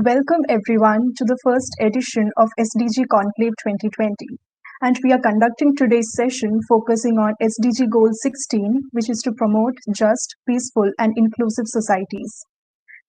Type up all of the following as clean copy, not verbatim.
Welcome everyone to the first edition of SDG Conclave 2020. And we are conducting today's session focusing on SDG Goal 16, which is to promote just, peaceful, and inclusive societies.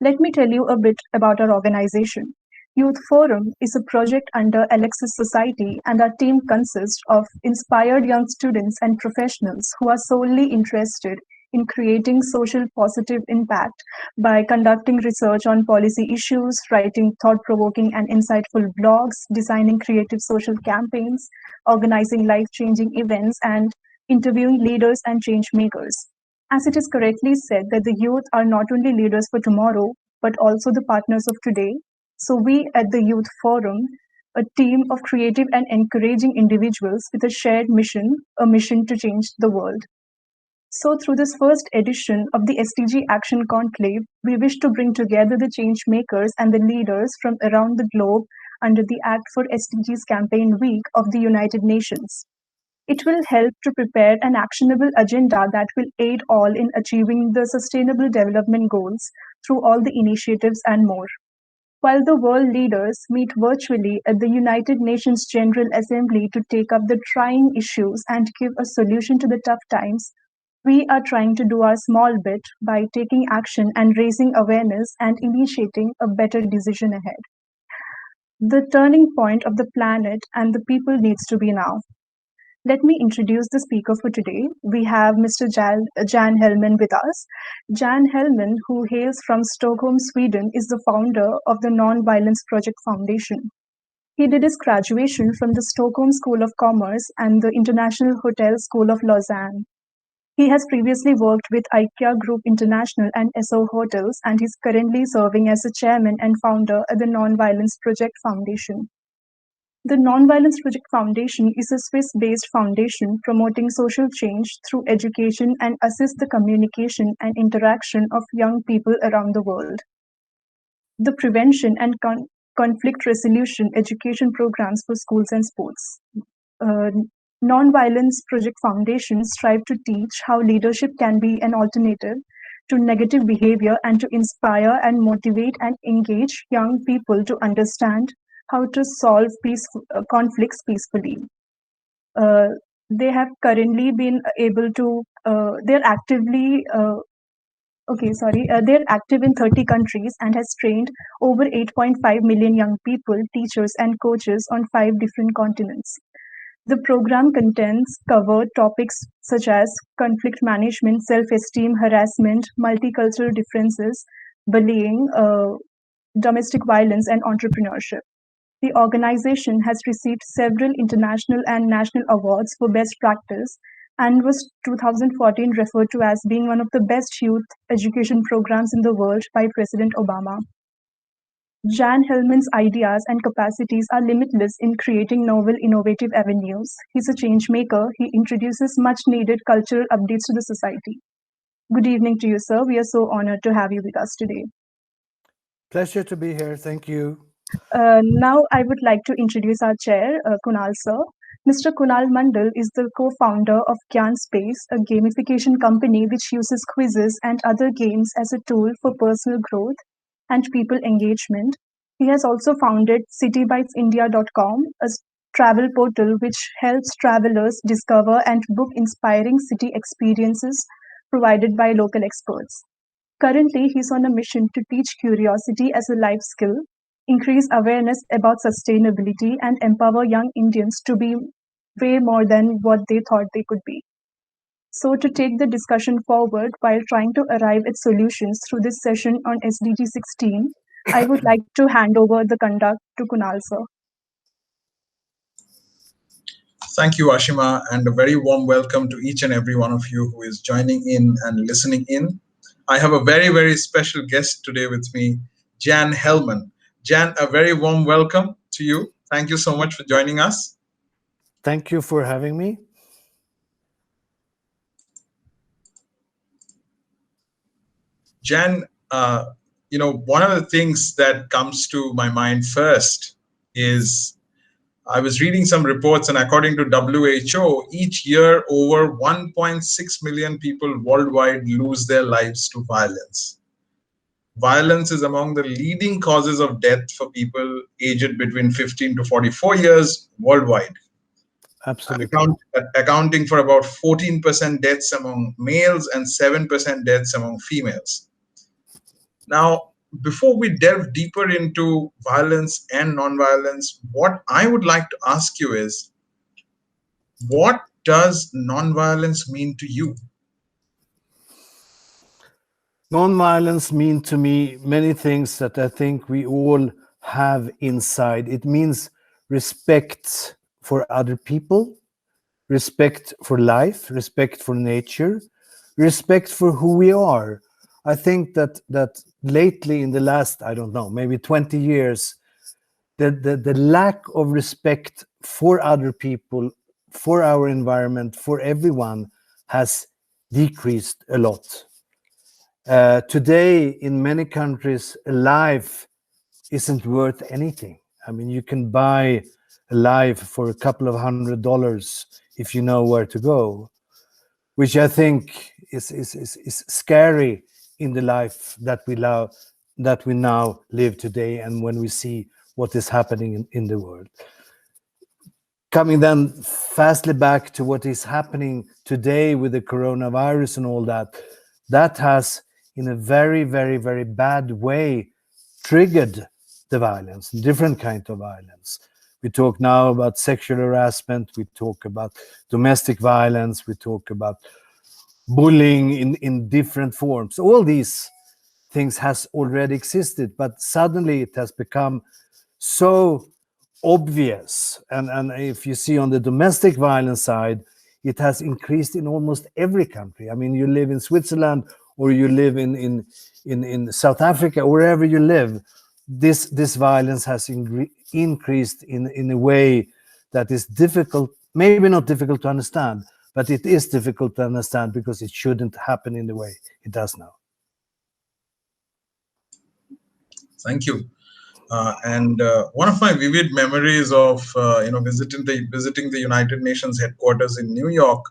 Let me tell you a bit about our organization. Youth Forum is a project under Alexis Society, and our team consists of inspired young students and professionals who are solely interested in creating social positive impact by conducting research on policy issues, writing thought-provoking and insightful blogs, designing creative social campaigns, organizing life-changing events, and interviewing leaders and change makers. As it is correctly said that the youth are not only leaders for tomorrow, but also the partners of today. So we at the Youth Forum, a team of creative and encouraging individuals with a shared mission, a mission to change the world. So through this first edition of the SDG Action Conclave, we wish to bring together the change makers and the leaders from around the globe under the Act for SDGs Campaign Week of the United Nations. It will help to prepare an actionable agenda that will aid all in achieving the Sustainable Development Goals through all the initiatives and more. While the world leaders meet virtually at the United Nations General Assembly to take up the trying issues and give a solution to the tough times, we are trying to do our small bit by taking action and raising awareness and initiating a better decision ahead. The turning point of the planet and the people needs to be now. Let me introduce the speaker for today. We have Mr. Jan Hellman with us. Jan Hellman, who hails from Stockholm, Sweden, is the founder of the Non-Violence Project Foundation. He did his graduation from the Stockholm School of Commerce and the International Hotel School of Lausanne. He has previously worked with IKEA Group International and Esso Hotels, and he's currently serving as the chairman and founder at the Non-Violence Project Foundation. The Non-Violence Project Foundation is a Swiss-based foundation promoting social change through education and assists the communication and interaction of young people around the world. The prevention and conflict resolution education programs for schools and sports. Non-Violence Project Foundation strive to teach how leadership can be an alternative to negative behavior and to inspire and motivate and engage young people to understand how to solve conflicts peacefully. They have currently been able to, they're active in 30 countries and has trained over 8.5 million young people, teachers, and coaches on 5 different continents. The program contents cover topics such as conflict management, self-esteem, harassment, multicultural differences, bullying, domestic violence, and entrepreneurship. The organization has received several international and national awards for best practice and was 2014 referred to as being one of the best youth education programs in the world by President Obama. Jan Hellman's ideas and capacities are limitless in creating novel, innovative avenues. He's a change maker. He introduces much needed cultural updates to the society. Good evening to you, sir. We are so honored to have you with us today. Pleasure to be here. Thank you. Now I would like to introduce our chair, Kunal sir. Mr. Kunal Mandal is the co-founder of Gyan Space, a gamification company which uses quizzes and other games as a tool for personal growth and people engagement. He has also founded citybitesindia.com, a travel portal which helps travelers discover and book inspiring city experiences provided by local experts. Currently, he's on a mission to teach curiosity as a life skill, increase awareness about sustainability, and empower young Indians to be way more than what they thought they could be. So to take the discussion forward while trying to arrive at solutions through this session on SDG 16, I would like to hand over the conduct to Kunal sir. Thank you, Ashima, and a very warm welcome to each and every one of you who is joining in and listening in. I have a very, very special guest today with me, Jan Hellman. Jan, a very warm welcome to you. Thank you so much for joining us. Thank you for having me. Jan, one of the things that comes to my mind first is I was reading some reports, and according to WHO, each year over 1.6 million people worldwide lose their lives to violence. violence is among the leading causes of death for people aged between 15 to 44 years worldwide, Absolutely. accounting for about 14% deaths among males and 7% deaths among females. Now, before we delve deeper into violence and nonviolence, what I would like to ask you is, what does nonviolence mean to you? Non-violence mean to me many things that I think we all have inside. It means respect for other people, respect for life, respect for nature, respect for who we are. I think that lately in the last, I don't know, maybe 20 years, the lack of respect for other people, for our environment, for everyone has decreased a lot. Today, in many countries, a life isn't worth anything. I mean, you can buy a life for a couple of $100 if you know where to go, which I think is scary in the life that we love, that we now live today, and when we see what is happening in the world. Coming then fastly back to what is happening today with the coronavirus and all that, that has in a very, very, very bad way triggered the violence, different kinds of violence. We talk now about sexual harassment, we talk about domestic violence, we talk about bullying in different forms. All these things has already existed, but suddenly it has become so obvious. And if you see on the domestic violence side, it has increased in almost every country. I mean, you live in Switzerland or you live in South Africa, wherever you live, this violence has increased in a way that is difficult, maybe not difficult to understand, but it is difficult to understand because it shouldn't happen in the way it does now. Thank you. And one of my vivid memories of visiting the United Nations headquarters in New York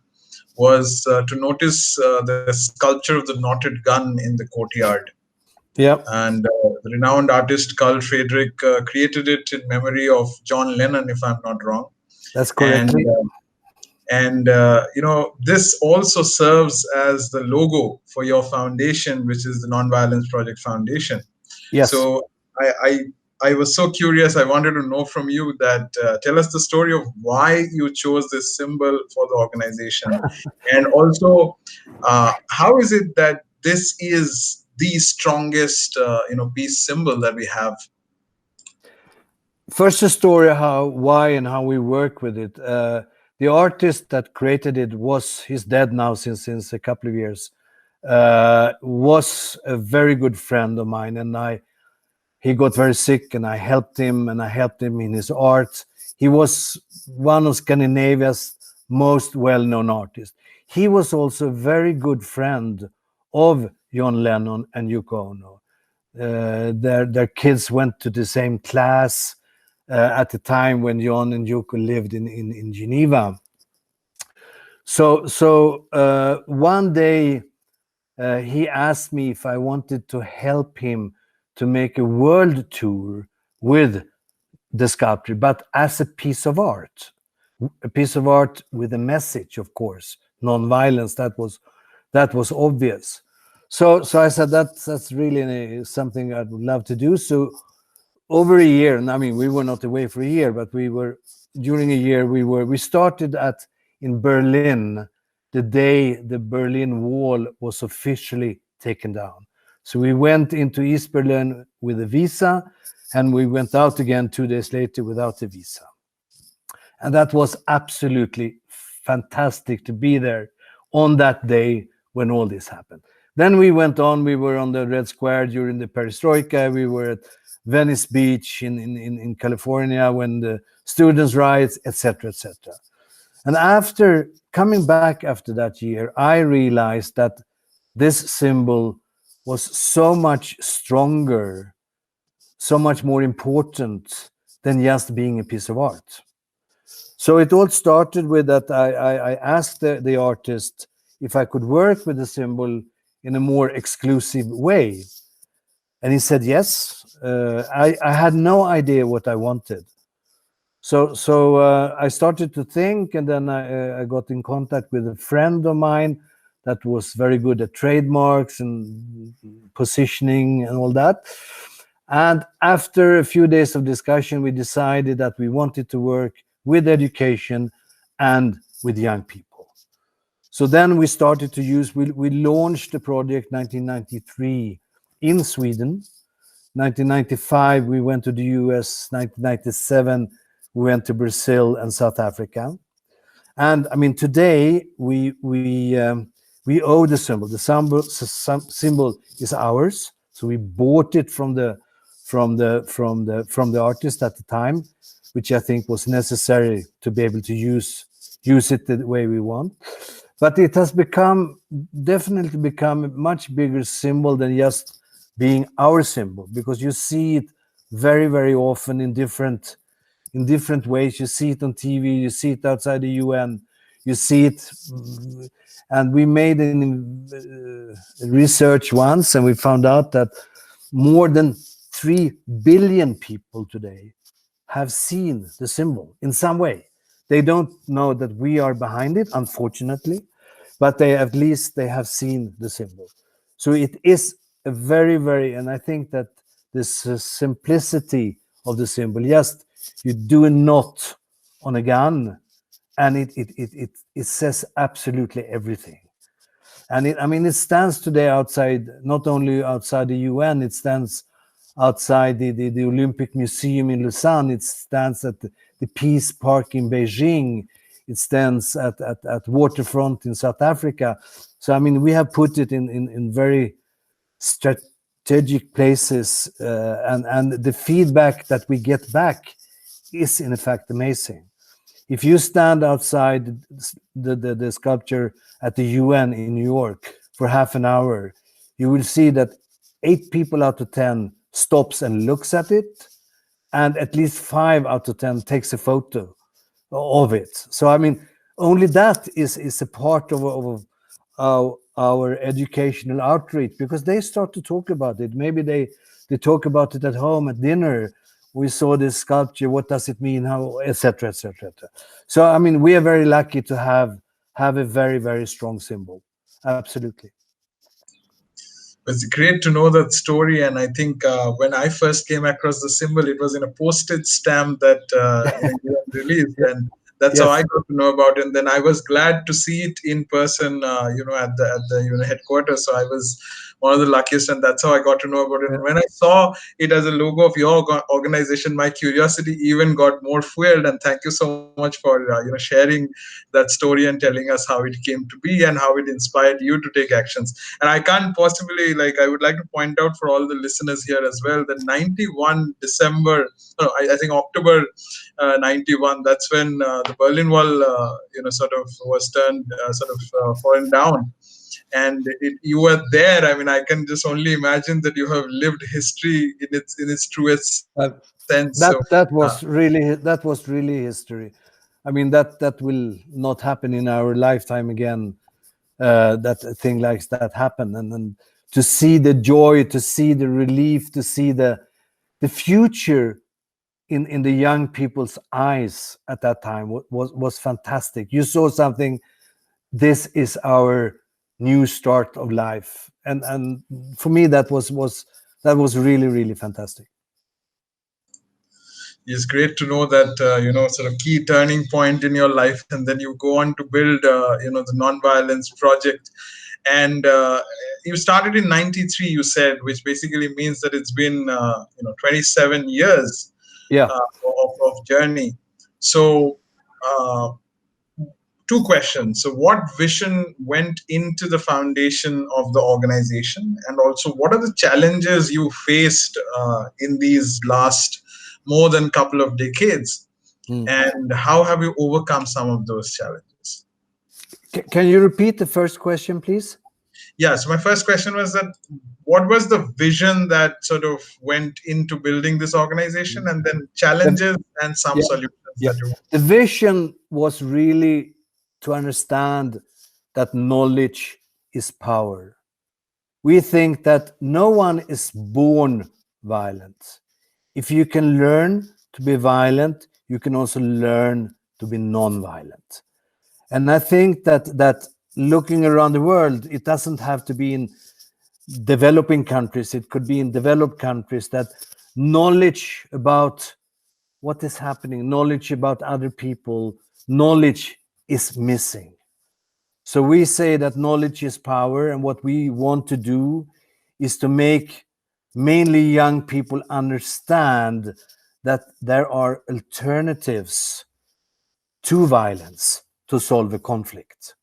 was to notice the sculpture of the knotted gun in the courtyard. Yeah. And the renowned artist Carl Friedrich created it in memory of John Lennon, if I'm not wrong. That's correct. And this also serves as the logo for your foundation, which is the Nonviolence Project Foundation. Yes. So I was so curious. I wanted to know from you that tell us the story of why you chose this symbol for the organization, and also how is it that this is the strongest peace symbol that we have? First, the story why and how we work with it. The artist that created it he's dead now since a couple of years. Was a very good friend of mine, and he got very sick, and I helped him in his art. He was one of Scandinavia's most well-known artists. He was also a very good friend of John Lennon and Yoko Ono. Their kids went to the same class at the time when John and Yoko lived in Geneva. So one day he asked me if I wanted to help him to make a world tour with the sculpture, but as a piece of art with a message, of course, non-violence. That was obvious. So I said that's really something I would love to do. So over a year, and I mean we were not away for a year, but during a year we started in Berlin the day the Berlin Wall was officially taken down. So we went into East Berlin with a visa, and we went out again 2 days later without a visa. And that was absolutely fantastic to be there on that day when all this happened. Then we went on, we were on the Red Square during the Perestroika, we were at Venice Beach in California when the students' riots, etc., etc. And after coming back after that year, I realized that this symbol was so much stronger, so much more important than just being a piece of art. So it all started with that I asked the artist if I could work with the symbol in a more exclusive way. And he said yes. I had no idea what I wanted. So I started to think, and then I got in contact with a friend of mine that was very good at trademarks and positioning and all that. And after a few days of discussion, we decided that we wanted to work with education and with young people. So then we started to we launched the project 1993 in Sweden. 1995, we went to the US. 1997, we went to Brazil and South Africa. And I mean, today we owe the symbol. The symbol is ours. So we bought it from the artist at the time, which I think was necessary to be able to use it the way we want. But it has definitely become a much bigger symbol than just being our symbol, because you see it very, very often in different ways. You see it on TV, you see it outside the UN, you see it. And we made research once, and we found out that more than 3 billion people today have seen the symbol in some way. They don't know that we are behind it, unfortunately, but at least they have seen the symbol. So it is a very, very, and I think that this simplicity of the symbol, just you do a knot on a gun, and it says absolutely everything. And it stands today outside, not only outside the UN, it stands outside the Olympic Museum in Lausanne, it stands at the Peace Park in Beijing, it stands at Waterfront in South Africa. So I mean, we have put it in very strategic places, and the feedback that we get back is in fact amazing. If you stand outside the sculpture at the UN in New York for half an hour, you will see that 8 people out of 10 stops and looks at it, and at least 5 out of 10 takes a photo of it. So I mean, only that is a part of our educational outreach, because they start to talk about it. Maybe they talk about it at home at dinner. We saw this sculpture, what does it mean, how, etc., etc. So I mean, we are very lucky to have a very, very strong symbol. Absolutely. It's great to know that story, and I think when I first came across the symbol, it was in a postage stamp that you had released, and that's how I got to know about it. And then I was glad to see it in person, at the headquarters. So I was one of the luckiest, and that's how I got to know about it. And when I saw it as a logo of your organization, my curiosity even got more fueled. And thank you so much for sharing that story and telling us how it came to be and how it inspired you to take actions. And I can't possibly, I would like to point out for all the listeners here as well, that 91 December, I think October 91, that's when the Berlin Wall, sort of was turned, fallen down. And you were there. I mean, I can just only imagine that you have lived history in its truest sense. That was really history. I mean, that will not happen in our lifetime again. That a thing like that happened, and to see the joy, to see the relief, to see the future in the young people's eyes at that time was fantastic. You saw something. This is our new start of life, and for me that was really, really fantastic. It's great to know that sort of key turning point in your life, and then you go on to build the Nonviolence Project, and you started in 93, you said, which basically means that it's been 27 years of journey. So 2 questions. So what vision went into the foundation of the organization, and also what are the challenges you faced in these last more than couple of decades, and how have you overcome some of those challenges? Can you repeat the first question, please? Yeah, so my first question was that what was the vision that sort of went into building this organization, and then challenges and some solutions that you want. The vision was really to understand that knowledge is power. we think that no one is born violent. If you can learn to be violent, you can also learn to be non-violent. And I think that looking around the world, it doesn't have to be in developing countries. It could be in developed countries, that knowledge about what is happening, knowledge about other people, knowledge is missing. So we say that knowledge is power, and what we want to do is to make mainly young people understand that there are alternatives to violence to solve a conflict.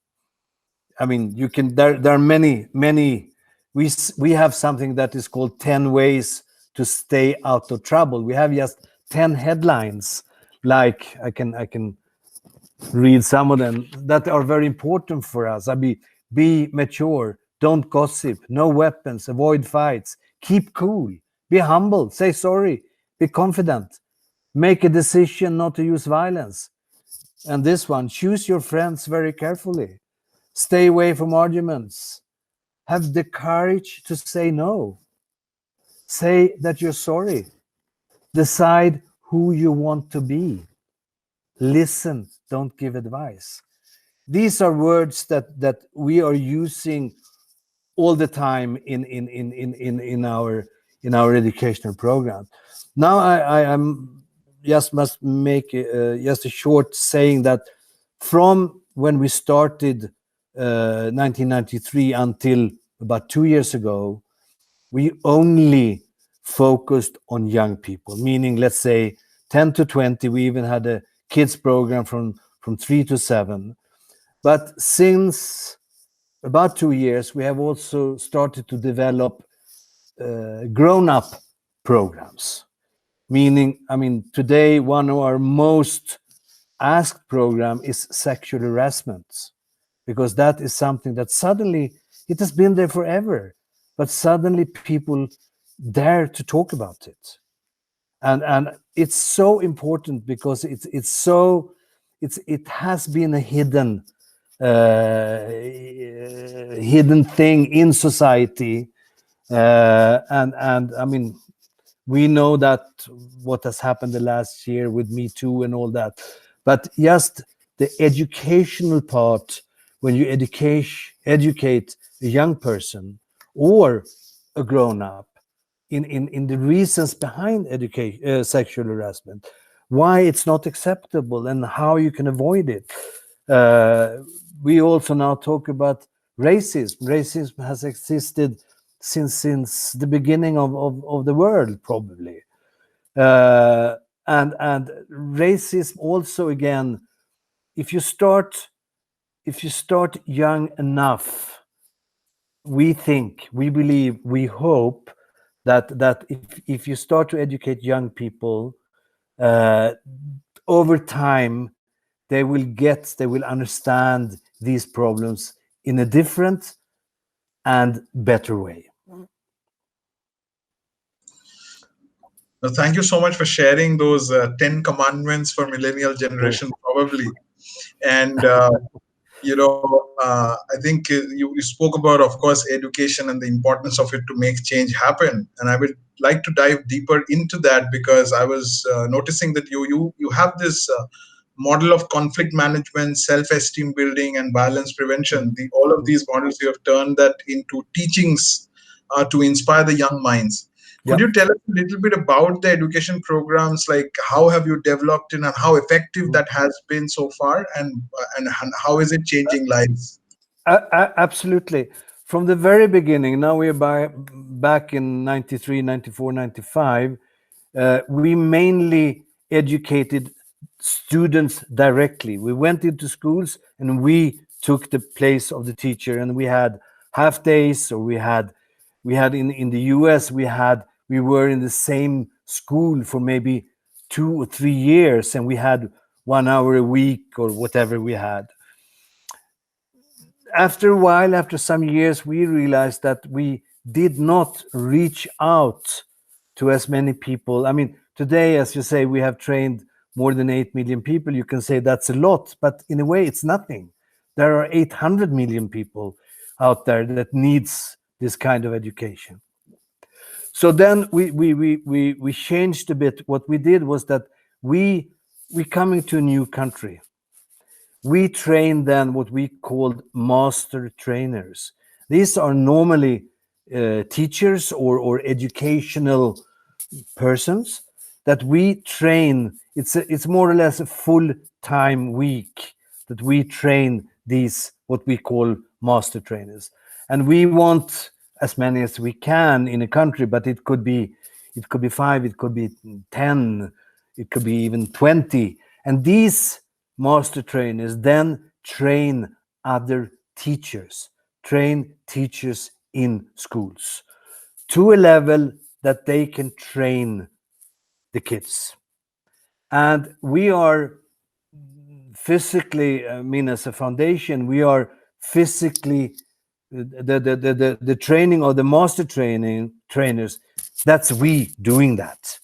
I mean, you can, there are many, we have something that is called 10 ways to stay out of trouble. We have just 10 headlines, like I can read some of them that are very important for us. Be mature, don't gossip, no weapons, avoid fights, keep cool, be humble, say sorry, be confident, make a decision not to use violence. And this one, choose your friends very carefully, stay away from arguments, have the courage to say no, say that you're sorry, decide who you want to be, listen, don't give advice. These are words that we are using all the time in our educational programs. Now I'm just must make just a short saying that from when we started 1993 until about 2 years ago, we only focused on young people, meaning, let's say 10 to 20. We even had a kids program from 3 to 7. But since about 2 years, we have also started to develop grown-up programs. Meaning, I mean, today one of our most asked program is sexual harassment, because that is something that suddenly, it has been there forever, but suddenly people dare to talk about it. And it's so important because it has been a hidden thing in society, and I mean, we know that what has happened the last year with Me Too and all that, but just the educational part, when you educate a young person or a grown-up in the reasons behind sexual harassment, why it's not acceptable and how you can avoid it. We also now talk about racism. Racism has existed since the beginning of the world, probably. And racism also, again, if you start young enough, we believe, we hope that if you start to educate young people, over time they will understand these problems in a different and better way. Well, thank you so much for sharing those 10 commandments for millennial generation, probably. And I think you spoke about, of course, education and the importance of it to make change happen. And I would like to dive deeper into that, because I was noticing that you have this model of conflict management, self-esteem building, and violence prevention. All of these models, you have turned that into teachings to inspire the young minds. Could you tell us a little bit about the education programs, like how have you developed in and how effective that has been so far, and how is it changing lives? Absolutely. From the very beginning, now we're back in 93, 94, 95, we mainly educated students directly. We went into schools and we took the place of the teacher, and we had half days, or we had in the US, we were in the same school for maybe 2 or 3 years, and we had 1 hour a week or whatever we had. After a while, after some years, we realized that we did not reach out to as many people. I mean, today, as you say, we have trained more than 8 million people. You can say that's a lot, but in a way, it's nothing. There are 800 million people out there that needs this kind of education. So then we changed a bit. What we did was that we coming to a new country. We trained then what we called master trainers. These are normally teachers or educational persons that we train. It's more or less a full-time week that we train these what we call master trainers, and we want as many as we can in a country, but it could be 5, it could be 10, it could be even 20, and these master trainers then train other teachers, train teachers in schools to a level that they can train the kids. And we are physically, I mean, as a foundation, we are physically the training of the master trainers. That's we doing that.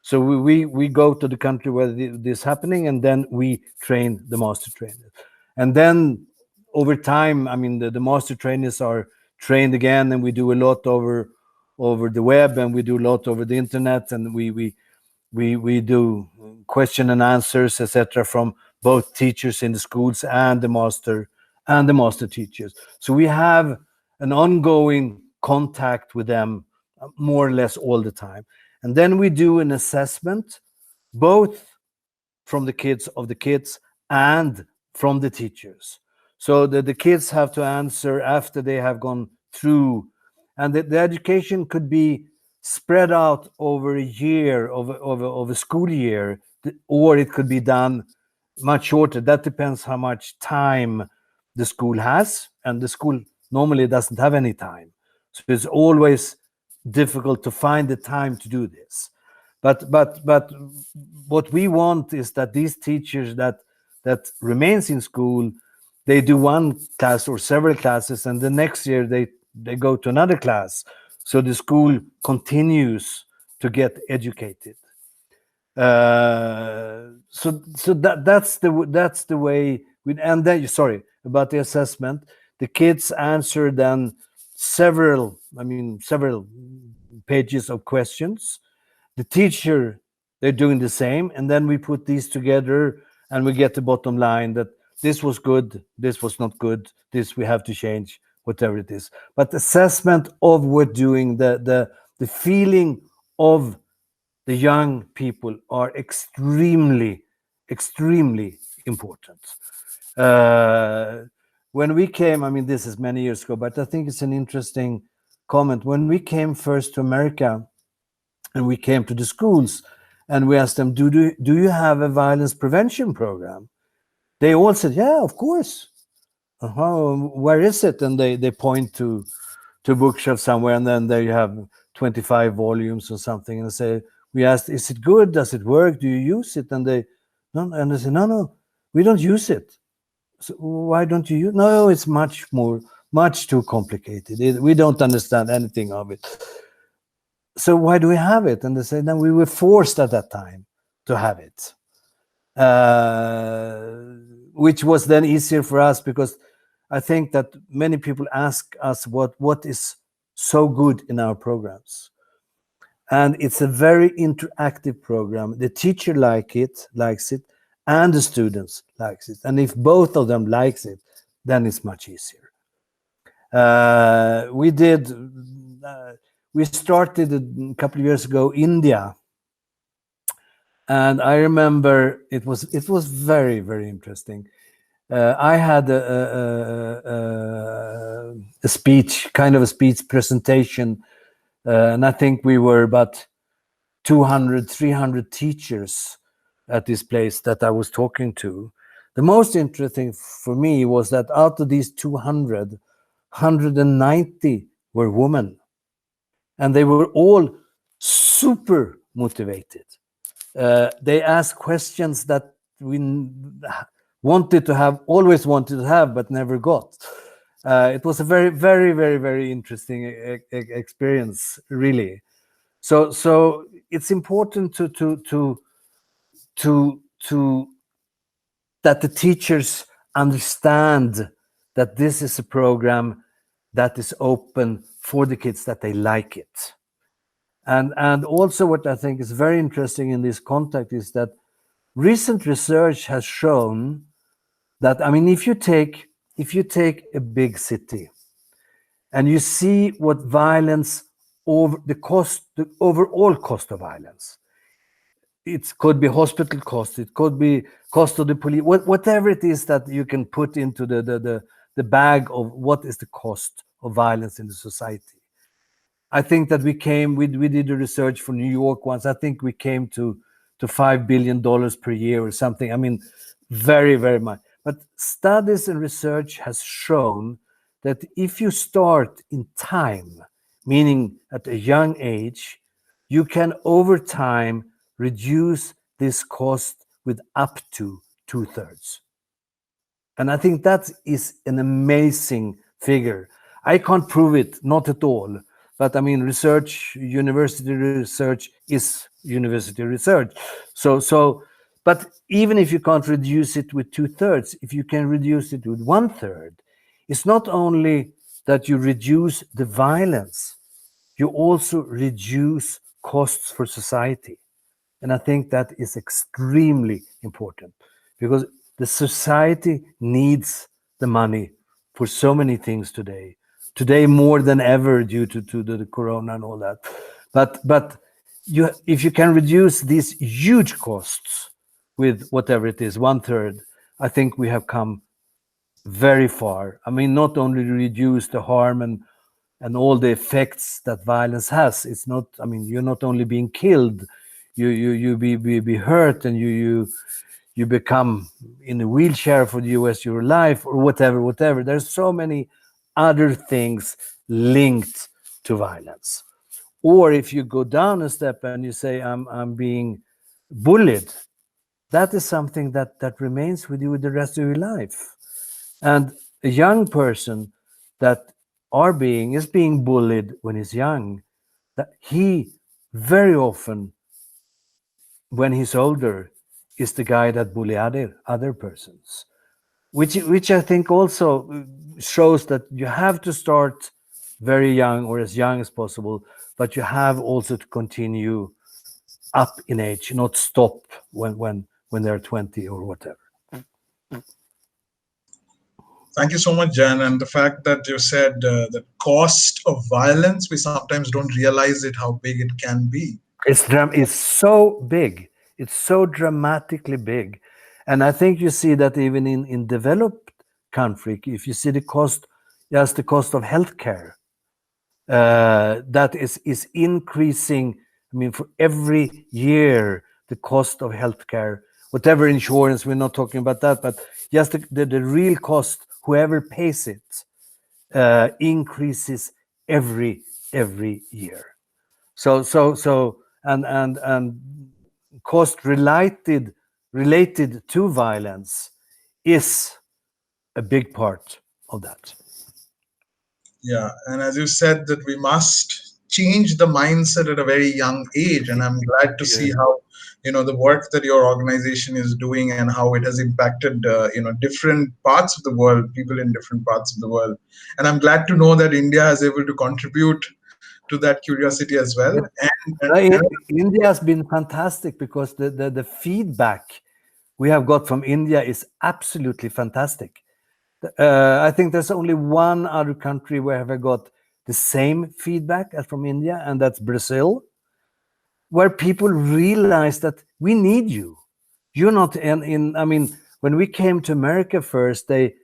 So we go to the country where this is happening, and then we train the master trainers. And then over time, I mean, the master trainers are trained again, and we do a lot over the web, and we do a lot over the internet, and we do question and answers, etc., from both teachers in the schools and the master teachers. So we have an ongoing contact with them more or less all the time. And then we do an assessment, both from the kids and from the teachers. So the kids have to answer after they have gone through. And the education could be spread out over a year, of a school year, or it could be done much shorter. That depends how much time the school has, and the school normally doesn't have any time. So it's always difficult to find the time to do this. But what we want is that these teachers that remains in school, they do one class or several classes, and the next year they go to another class. So the school continues to get educated. So that's the way. And then, sorry about the assessment. The kids answer then several pages of questions. The teacher, they're doing the same, and then we put these together, and we get the bottom line that this was good, this was not good, this we have to change, whatever it is. But assessment of what doing, the feeling of the young people are extremely important. When we came, I mean, this is many years ago, but I think it's an interesting comment. When we came first to America, and we came to the schools, and we asked them, do you have a violence prevention program? They all said, yeah, of course. Where is it? And they point to a bookshelf somewhere, and then there you have 25 volumes or something, and they say, we asked, is it good? Does it work? Do you use it? And they say, no, we don't use it. So why don't you use? No, it's much too complicated. We don't understand anything of it. So why do we have it? And they say, no, we were forced at that time to have it, which was then easier for us, because I think that many people ask us what is so good in our programs. And it's a very interactive program. The teacher likes it, and the students likes it. And if both of them likes it, then it's much easier. We started a couple of years ago, India. And I remember it was very, very interesting. I had a speech, kind of a speech presentation, and I think we were about 200, 300 teachers at this place that I was talking to. The most interesting for me was that out of these 200, 190 were women, and they were all super motivated. They asked questions that we always wanted to have, but never got. It was a very, very, very, very interesting experience, really. So it's important to that the teachers understand that this is a program that is open for the kids, that they like it. And also what I think is very interesting in this context is that recent research has shown that, I mean, if you take a big city and you see what violence over the overall cost of violence, it could be hospital cost, it could be cost of the police, whatever it is that you can put into the bag of what is the cost of violence in the society. I think that we did a research for New York once. I think we came to $5 billion per year or something. I mean, very, very much. But studies and research has shown that if you start in time, meaning at a young age, you can over time reduce this cost with up to 2/3. And I think that is an amazing figure. I can't prove it, not at all. But I mean, university research is university research. But even if you can't reduce it with 2/3, if you can reduce it with 1/3, it's not only that you reduce the violence, you also reduce costs for society. And I think that is extremely important because the society needs the money for so many things today. Today more than ever due to the corona and all that. But if you can reduce these huge costs with whatever it is, 1/3, I think we have come very far. I mean, not only reduce the harm and all the effects that violence has. It's not, I mean, you're not only being killed, you be hurt, and you become in a wheelchair for the rest of your life or whatever. There's so many other things linked to violence. Or if you go down a step and you say, I'm being bullied, that is something that remains with you the rest of your life. And a young person that is being bullied when he's young, that he very often, when he's older, is the guy that bully other persons, which I think also shows that you have to start very young or as young as possible, but you have also to continue up in age, not stop when they're 20 or whatever. Thank you so much, Jan. And the fact that you said the cost of violence, we sometimes don't realize it, how big it can be. It's so big. It's so dramatically big. And I think you see that even in developed country, if you see the cost of healthcare, that is increasing. I mean, for every year, the cost of healthcare, whatever insurance, we're not talking about that, but just the real cost, whoever pays it, increases every year. So and cost related to violence is a big part of that. Yeah, and as you said, that we must change the mindset at a very young age, and I'm glad to see how the work that your organization is doing and how it has impacted different parts of the world, people in different parts of the world. And I'm glad to know that India is able to contribute to that curiosity as well. And India has been fantastic because the feedback we have got from India is absolutely fantastic. I think there's only one other country where have I got the same feedback as from India, and that's Brazil, where people realize that we need you. You're not I mean, when we came to America first, they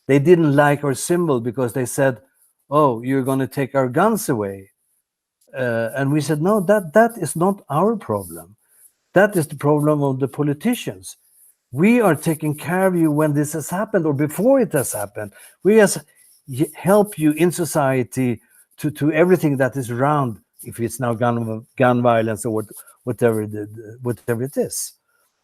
didn't like our symbol because they said, "Oh, you're going to take our guns away." And we said, "No, that is not our problem. That is the problem of the politicians. We are taking care of you when this has happened or before it has happened. We just help you in society to everything that is around, if it's now gun violence or whatever it is."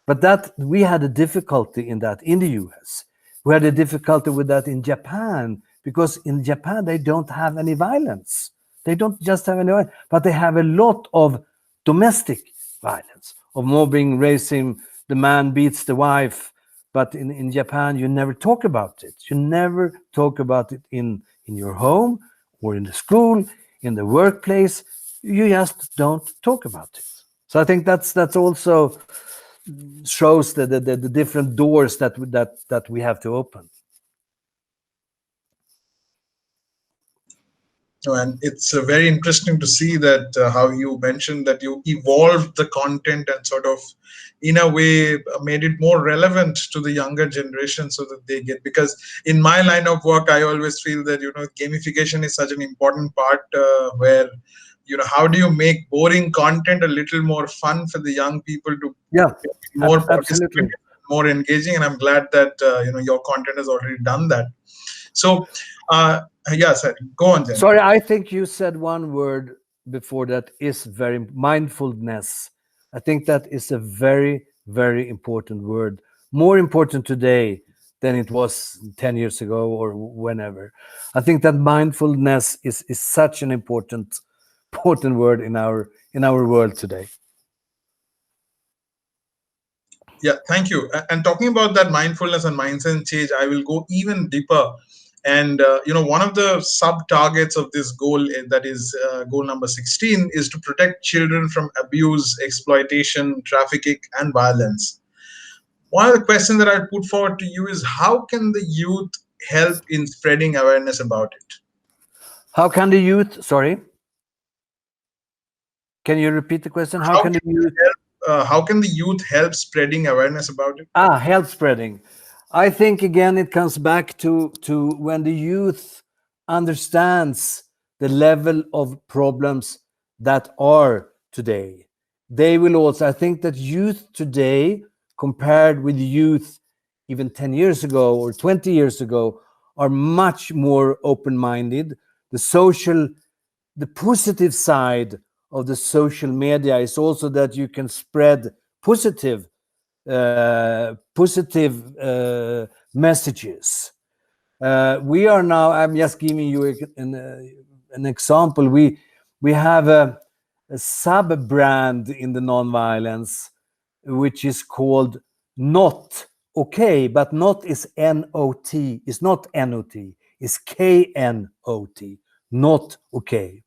But that we had a difficulty in that in the US. We had a difficulty with that in Japan, because in Japan they don't have any violence. They don't just have any violence, but they have a lot of domestic violence, of mobbing, racism. The man beats the wife, but in Japan you never talk about it. You never talk about it in your home or in the school, in the workplace, you just don't talk about it. So I think that's also shows the different doors that we have to open. And it's very interesting to see that how you mentioned that you evolved the content and sort of, in a way, made it more relevant to the younger generation so that they get. Because in my line of work, I always feel that gamification is such an important part where how do you make boring content a little more fun for the young people to more absolutely participate, more engaging. And I'm glad that your content has already done that. So yeah, sorry, go on, Jen. Sorry, I think you said one word before that is very mindfulness. I think that is a very, very important word, more important today than it was 10 years ago or whenever. I think that mindfulness is such an important word in our world today. Yeah, thank you. And talking about that mindfulness and mindset change, I will go even deeper. And one of the sub targets of this goal, that is goal number 16, is to protect children from abuse, exploitation, trafficking, and violence. One of the questions that I put forward to you is, how can the youth help in spreading awareness about it? How can the youth? Sorry, can you repeat the question? How can the youth? How can the youth help spreading awareness about it? Help spreading. I think again it comes back to when the youth understands the level of problems that are today. They will also, I think that youth today, compared with youth even 10 years ago or 20 years ago, are much more open-minded. The positive side of the social media is also that you can spread positive messages. We are now, I'm just giving you an example. We have a sub brand in the nonviolence, which is called Not Okay, but not is N-O-T. It's not N-O-T. It's K-N-O-T. Not Okay.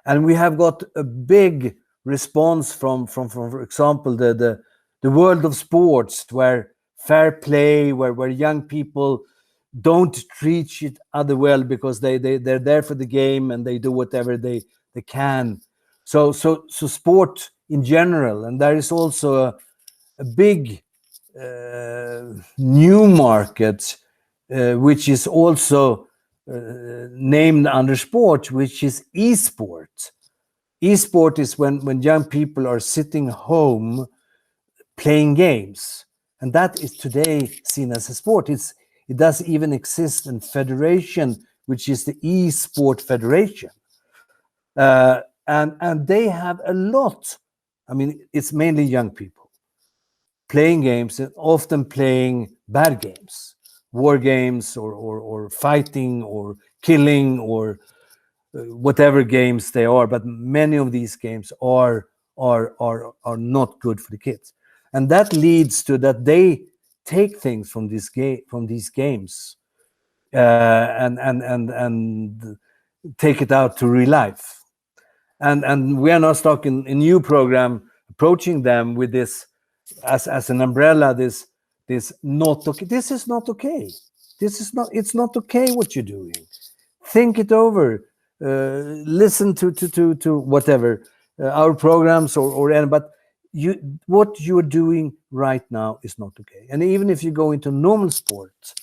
And we have got a big response from for example, the world of sports, where fair play, where young people don't treat each other well because they're there for the game and they do whatever they can. So sport in general, and there is also a big new market which is also named under sport, which is e-sport. E-sport is when young people are sitting home playing games, and that is today seen as a sport. It does even exist in federation, which is the e-sport federation, and they have a lot. I mean, it's mainly young people playing games, and often playing bad games, war games, or fighting, or killing, or whatever games they are. But many of these games are not good for the kids, and that leads to that they take things from these games and take it out to real life. And we are now stuck in a new program, approaching them with this as an umbrella. This not okay. This is not okay. It's not okay what you're doing. Think it over. Listen to whatever our programs or but what you're doing right now is not okay. And even if you go into normal sports,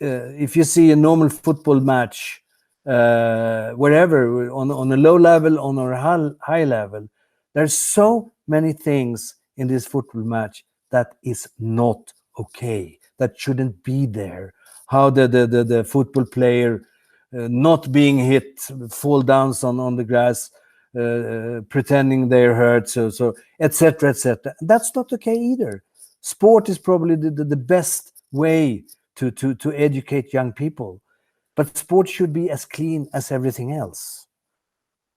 if you see a normal football match, wherever, on a low level, on a high level, there's so many things in this football match that is not okay, that shouldn't be there. How the football player not being hit, fall down on the grass, pretending they're hurt, so etc. etc. That's not okay either. Sport is probably the best way to educate young people, but sport should be as clean as everything else.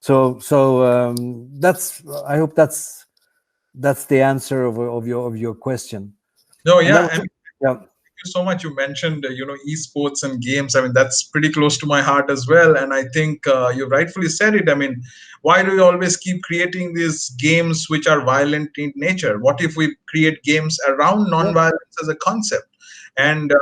So that's, I hope that's the answer of your question. No, yeah, and yeah. you so much. You mentioned, esports and games. I mean, that's pretty close to my heart as well. And I think you rightfully said it. I mean, why do we always keep creating these games which are violent in nature? What if we create games around non-violence as a concept? And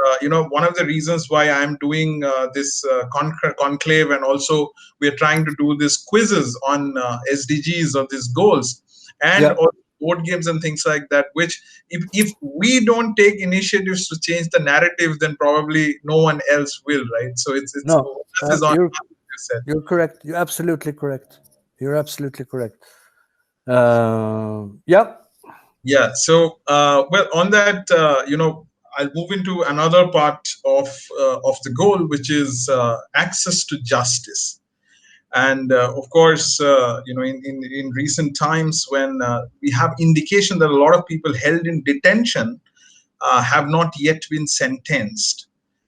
one of the reasons why I'm doing this conclave, and also we're trying to do this quizzes on SDGs or these goals, and Yeah. also board games and things like that, which if we don't take initiatives to change the narrative, then probably no one else will, right? So it's No, this is on you're what you said. you're correct. You're absolutely correct. You're absolutely correct. Yeah. Yeah. So, well, on that, I'll move into another part of the goal, which is access to justice. And of course, in recent times, when we have indication that a lot of people held in detention have not yet been sentenced.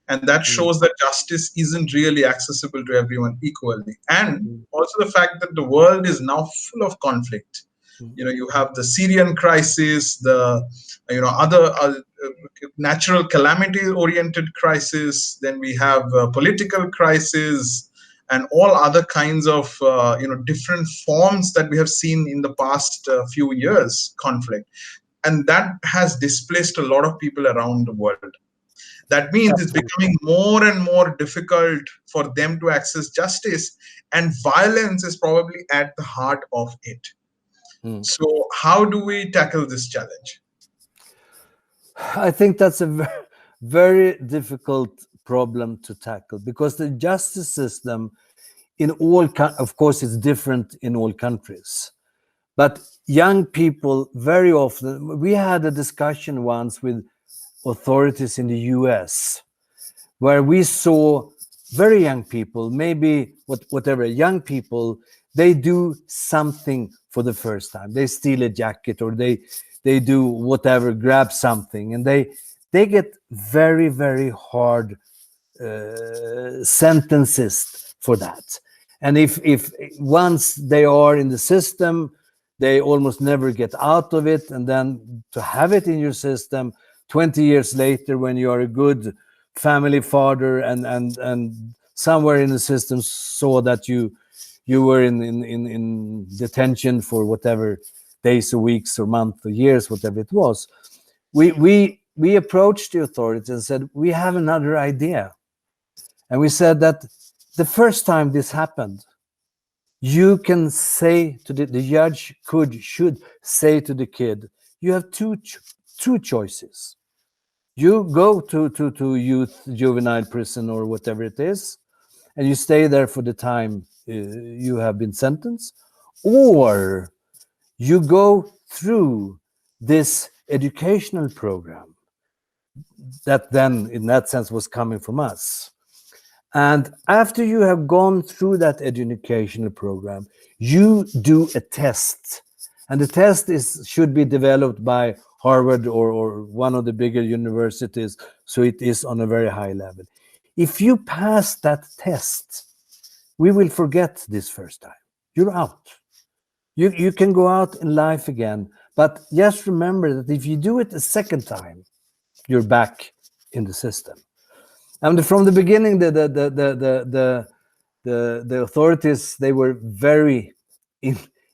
And that shows that justice isn't really accessible to everyone equally. And also the fact that the world is now full of conflict. You have the Syrian crisis, the other natural calamity oriented crisis. Then we have political crisis and all other kinds of different forms that we have seen in the past few years conflict, and that has displaced a lot of people around the world. That means it's becoming more and more difficult for them to access justice, and violence is probably at the heart of it. So how do we tackle this challenge? I think that's a very difficult problem to tackle, because the justice system in of course, it's different in all countries. But young people, very often, we had a discussion once with authorities in the US, where we saw very young people, maybe whatever, young people, they do something for the first time. They steal a jacket, or they do whatever, grab something, and they get very, very hard sentences for that. And if once they are in the system, they almost never get out of it. And then to have it in your system 20 years later, when you are a good family father, and somewhere in the system saw that you were in detention for whatever days or weeks or months or years, whatever it was, we approached the authorities and said, we have another idea. And we said that the first time this happened, you can say to the judge should say to the kid, you have two choices. You go to youth juvenile prison or whatever it is, and you stay there for the time you have been sentenced, or you go through this educational program that then, in that sense, was coming from us. And after you have gone through that educational program, you do a test. And the test should be developed by Harvard or one of the bigger universities, so it is on a very high level. If you pass that test, we will forget this first time. You're out. You can go out in life again. But just remember that if you do it a second time, you're back in the system. And from the beginning, the authorities, they were very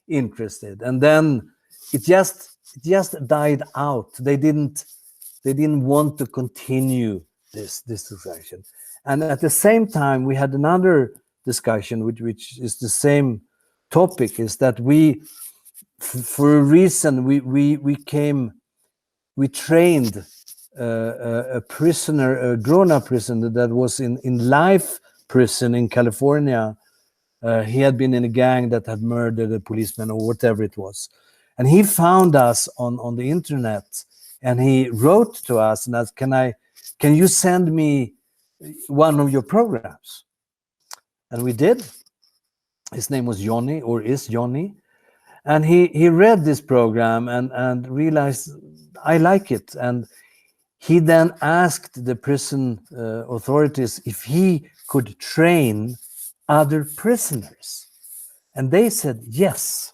interested, and then it just died out. They didn't want to continue this discussion. And at the same time, we had another discussion, which is the same topic, is that for a reason, we trained a prisoner, a grown-up prisoner that was in life prison in California. He had been in a gang that had murdered a policeman or whatever it was. And he found us on the internet, and he wrote to us and asked, can you send me one of your programs? And we did. His name was Johnny, or is Johnny. And he read this program and realized, I like it. And he then asked the prison authorities if he could train other prisoners, and they said yes.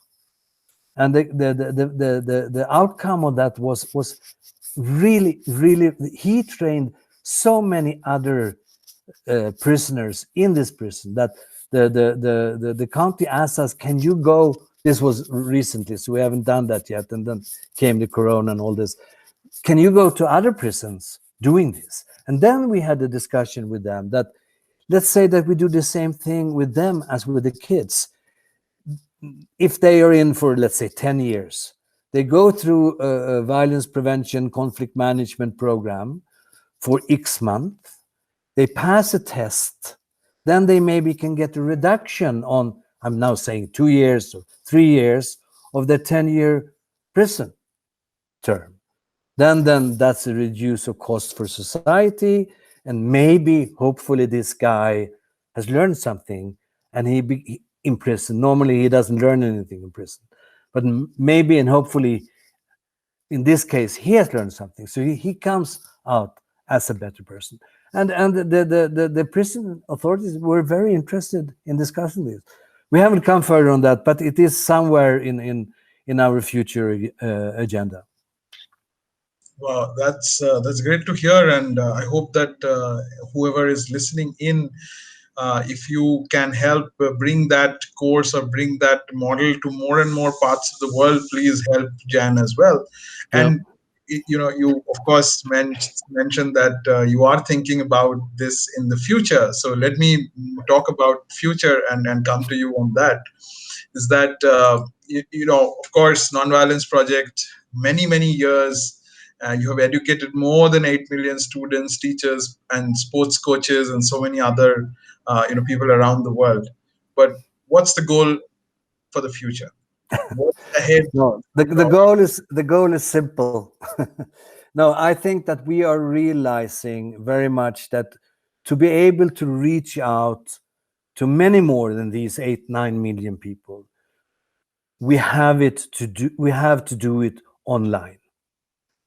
And the outcome of that was really, really. He trained so many other prisoners in this prison that the county asked us, can you go? This was recently, so we haven't done that yet. And then came the corona and all this. Can you go to other prisons doing this? And then we had a discussion with them that let's say that we do the same thing with them as with the kids. If they are in for, let's say, 10 years, they go through a violence prevention, conflict management program for X month. They pass a test. Then they maybe can get a reduction on, I'm now saying 2 years or 3 years of their 10-year prison term. Then that's a reduce of cost for society. And maybe, hopefully, this guy has learned something and he in prison. Normally, he doesn't learn anything in prison. But maybe and hopefully, in this case, he has learned something. So he comes out as a better person. And the prison authorities were very interested in discussing this. We haven't come further on that, but it is somewhere in our future agenda. Wow, that's great to hear, and I hope that whoever is listening in, if you can help bring that course or bring that model to more and more parts of the world, please help Jan as well. Yeah. And you of course mentioned that you are thinking about this in the future. So let me talk about future and come to you on that. Is that of course, Nonviolence Project, many years. You have educated more than 8 million students, teachers, and sports coaches, and so many other people around the world. But what's the goal for the future? What's ahead? No, the goal is simple. No, I think that we are realizing very much that to be able to reach out to many more than these 8-9 million people, we have to do it online.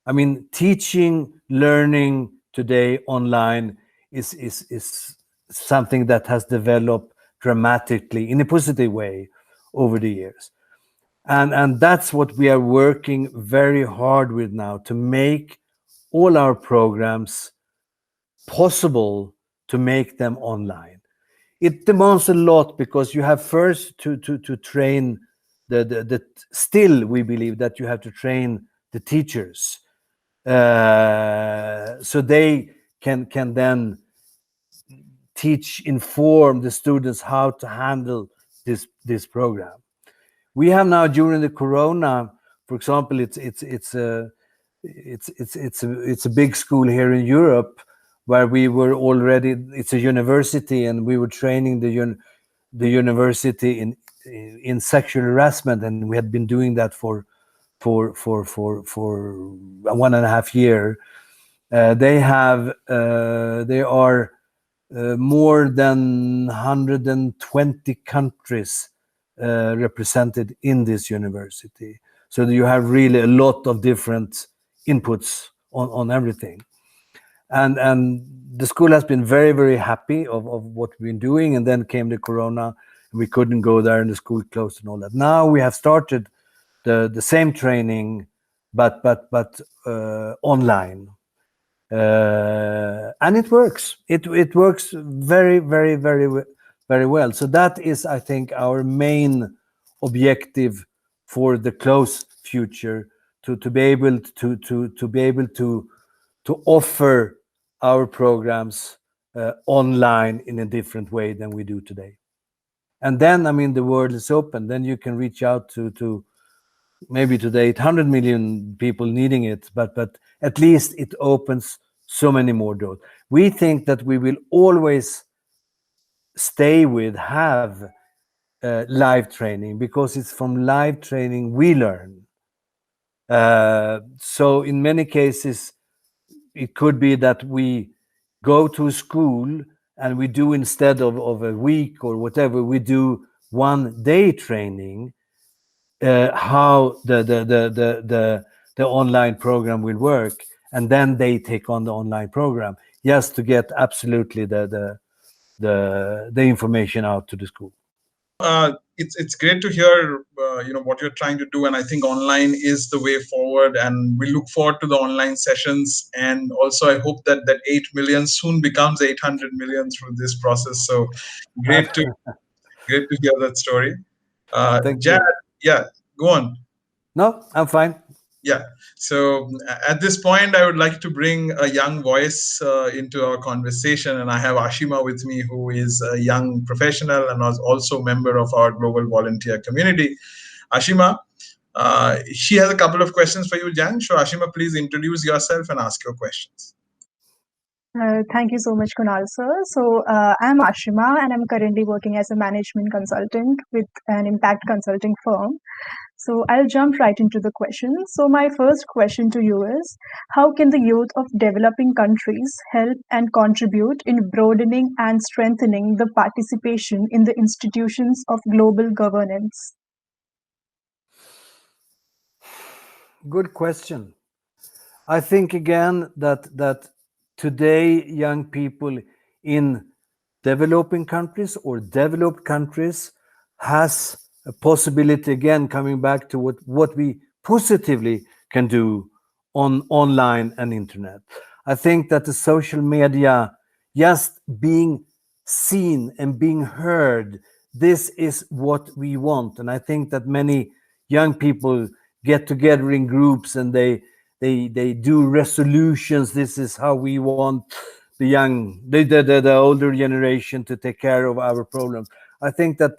I mean, teaching, learning today online is something that has developed dramatically in a positive way over the years. And that's what we are working very hard with now, to make all our programs possible to make them online. It demands a lot because you have first to train still we believe that you have to train the teachers so they can then inform the students how to handle this program. We have now, during the corona, for example, it's a big school here in Europe where we were already, it's a university, and we were training the university in sexual harassment, and we had been doing that for 1.5 years. They are more than 120 countries represented in this university. So you have really a lot of different inputs on everything. And the school has been very happy of what we've been doing. And then came the corona, and we couldn't go there, and the school closed and all that. Now we have started the same training, but online. And it works. It works very well. So that is, I think, our main objective for the close future, to be able to offer our programs online in a different way than we do today. And then, I mean, the world is open. Then you can reach out to maybe today 800 million people needing it, but at least it opens so many more doors. We think that we will always have live training, because it's from live training we learn. So in many cases, it could be that we go to a school and we do, instead of a week or whatever, we do 1 day training, how the online program will work, and then they take on the online program, just to get absolutely the information out to the school. It's great to hear what you're trying to do, and I think online is the way forward. And we look forward to the online sessions, and also I hope that that 8 million soon becomes 800 million through this process. So great to great to hear that story. Thank Jad, you. yeah, go on. No, I'm fine. Yeah. So at this point, I would like to bring a young voice into our conversation, and I have Ashima with me, who is a young professional and was also a member of our global volunteer community. Ashima, she has a couple of questions for you, Jan. So Ashima, please introduce yourself and ask your questions. Thank you so much, Kunal sir. So, I'm Ashima, and I'm currently working as a management consultant with an impact consulting firm. So, I'll jump right into the question. So, my first question to you is, how can the youth of developing countries help and contribute in broadening and strengthening the participation in the institutions of global governance? Good question. I think again that today young people in developing countries or developed countries has a possibility, again coming back to what we positively can do on online and internet. I think that the social media, just being seen and being heard, this is what we want. And I think that many young people get together in groups and they do resolutions. This is how we want the older generation to take care of our problems. I think that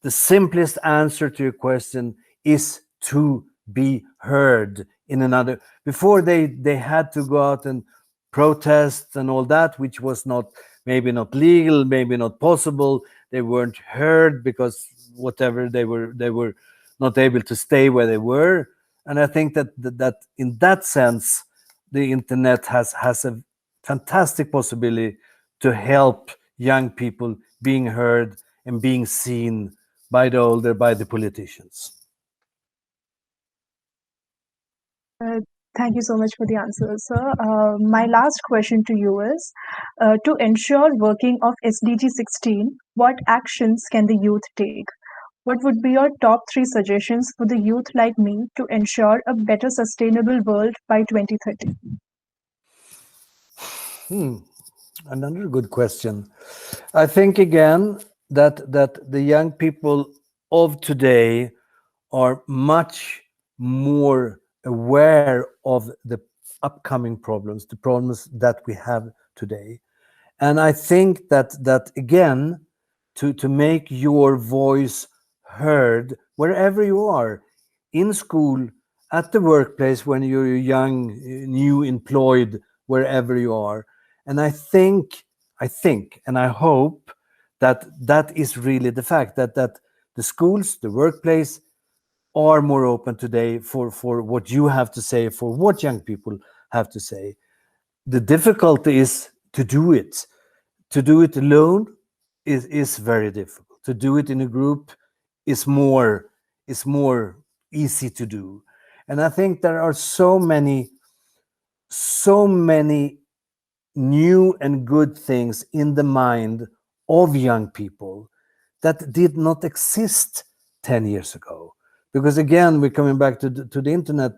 the simplest answer to your question is to be heard in another. Before they had to go out and protest and all that, which was not, maybe not legal, maybe not possible. They weren't heard because whatever, they were not able to stay where they were. And I think that in that sense, the internet has a fantastic possibility to help young people being heard and being seen by the older, by the politicians. Uh, Thank you so much for the answer, sir. My last question to you is, to ensure working of SDG 16, what actions can the youth take? What would be your top 3 suggestions for the youth like me to ensure a better sustainable world by 2030? Another good question. I think again that the young people of today are much more aware of the upcoming problems, the problems that we have today. And I think that again, to make your voice heard wherever you are, in school, at the workplace, when you're young, new employed, wherever you are. And I think and I hope that that is really the fact, that the schools, the workplace are more open today for what you have to say, for what young people have to say. The difficulty is to do it. To do it alone is very difficult. To do it in a group is more easy to do. And I think there are so many new and good things in the mind of young people that did not exist 10 years ago. Because again, we're coming back to the internet,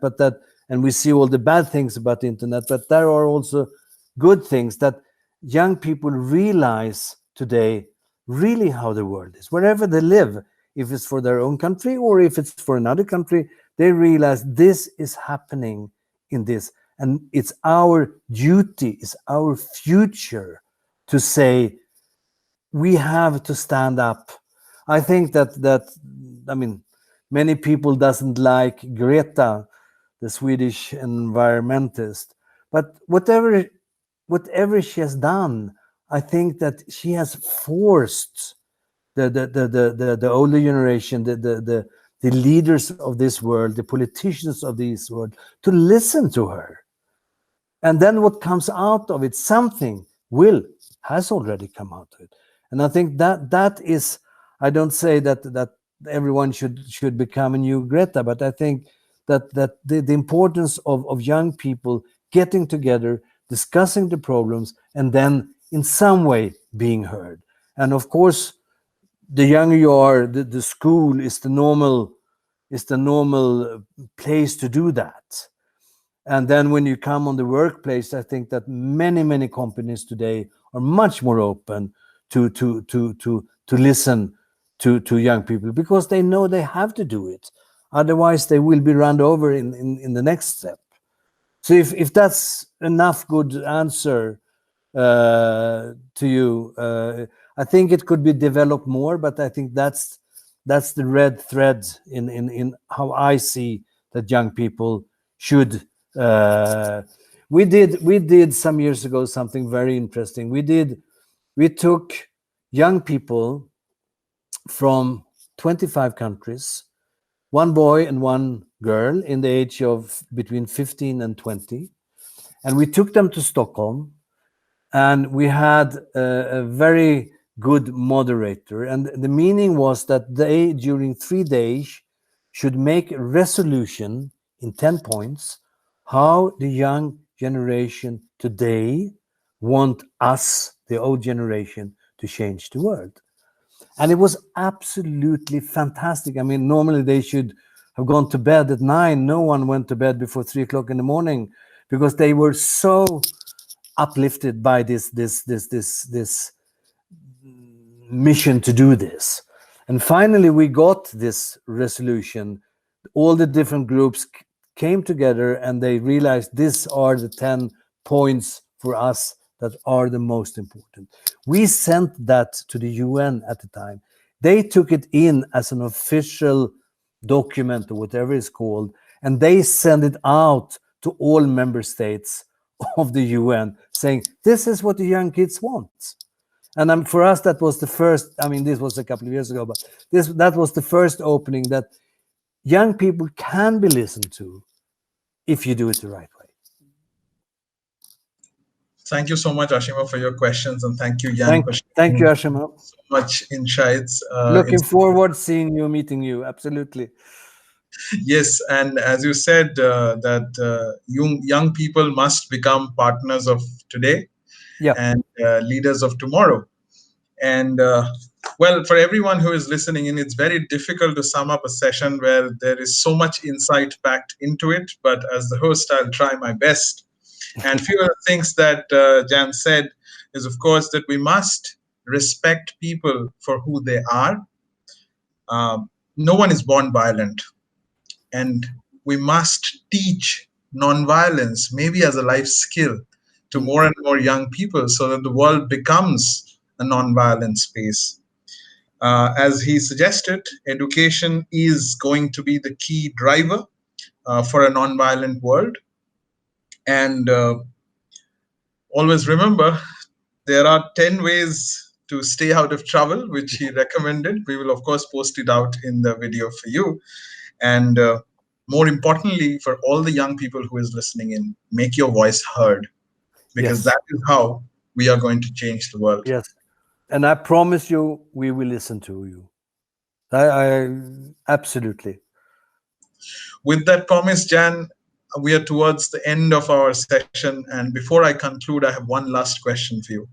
and we see all the bad things about the internet, but there are also good things that young people realize today really how the world is, wherever they live. If it's for their own country or if it's for another country, they realize this is happening in this. And it's our duty, it's our future to say, we have to stand up. I think that I mean, many people doesn't like Greta, the Swedish environmentalist, but whatever she has done, I think that she has forced the older generation, the leaders of this world, the politicians of this world, to listen to her. And then what comes out of it, something has already come out of it. And I think that is, I don't say that everyone should become a new Greta, but I think that the importance of young people getting together, discussing the problems, and then in some way being heard. And of course, the younger you are, the school is the normal place to do that. And then when you come on the workplace, I think that many companies today are much more open to listen to young people, because they know they have to do it. Otherwise, they will be run over in the next step. So if that's enough good answer to you, I think it could be developed more, but I think that's the red thread in how I see that young people should. We did some years ago something very interesting. We took young people from 25 countries, one boy and one girl in the age of between 15 and 20, and we took them to Stockholm, and we had a very good moderator, and the meaning was that they, during 3 days, should make a resolution in 10 points how the young generation today want us, the old generation, to change the world. And it was absolutely fantastic. I mean, normally they should have gone to bed at 9. No one went to bed before 3 o'clock in the morning, because they were so uplifted by this mission to do this. And finally, we got this resolution. All the different groups came together, and they realized these are the 10 points for us that are the most important. We sent that to the UN at the time. They took it in as an official document, or whatever it's called, and they sent it out to all member states of the UN, saying, this is what the young kids want. And for us, that was the first, I mean, this was a couple of years ago, but that was the first opening that young people can be listened to if you do it the right way. Thank you so much, Ashima, for your questions, and thank you, Jan, for thank you, Ashima. So much insights. Looking forward seeing you, meeting you. Absolutely. Yes, and as you said, that young people must become partners of today, yeah, and leaders of tomorrow. And well, for everyone who is listening in, it's very difficult to sum up a session where there is so much insight packed into it. But as the host, I'll try my best. And few of the things that Jan said is, of course, that we must respect people for who they are. No one is born violent. And we must teach nonviolence, maybe as a life skill, to more and more young people, so that the world becomes a nonviolent space. As he suggested, education is going to be the key driver for a nonviolent world. And always remember, there are 10 ways to stay out of trouble, which he recommended. We will, of course, post it out in the video for you. And more importantly, for all the young people who is listening in, make your voice heard, because that is how we are going to change the world. Yes. And I promise you, we will listen to you. I absolutely. With that promise, Jan, we are towards the end of our session. And before I conclude, I have one last question for you.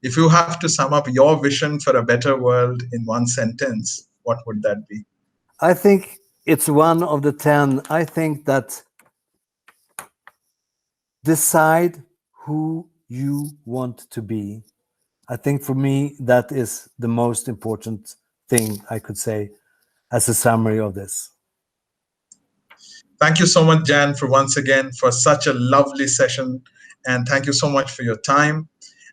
If you have to sum up your vision for a better world in one sentence, what would that be? I think it's one of the 10. I think that decide who you want to be. I think for me, that is the most important thing I could say as a summary of this. Thank you so much, Jan, for once again, for such a lovely session. And thank you so much for your time.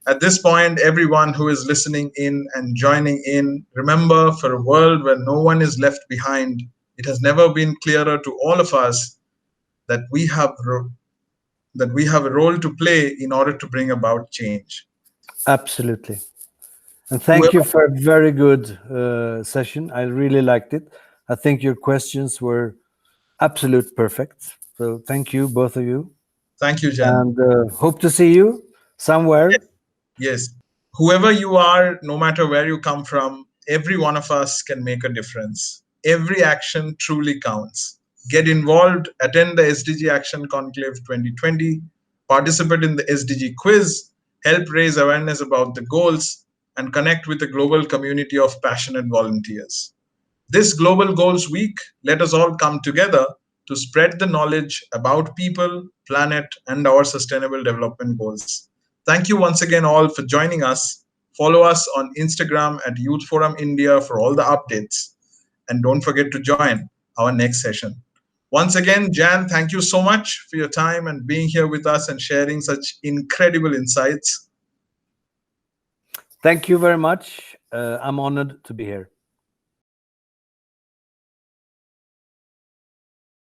At this point, everyone who is listening in and joining in, remember, for a world where no one is left behind, it has never been clearer to all of us that we have a role to play in order to bring about change. Absolutely. And thank you for a very good session. I really liked it. I think your questions were absolute perfect. So thank you, both of you. Thank you, Jan. And hope to see you somewhere. Yes. Whoever you are, no matter where you come from, every one of us can make a difference. Every action truly counts. Get involved, attend the SDG Action Conclave 2020, participate in the SDG quiz, help raise awareness about the goals, and connect with a global community of passionate volunteers. This Global Goals Week, let us all come together to spread the knowledge about people, planet, and our sustainable development goals. Thank you once again all for joining us. Follow us on Instagram at Youth Forum India for all the updates. And don't forget to join our next session. Once again, Jan, thank you so much for your time and being here with us and sharing such incredible insights. Thank you very much. I'm honored to be here.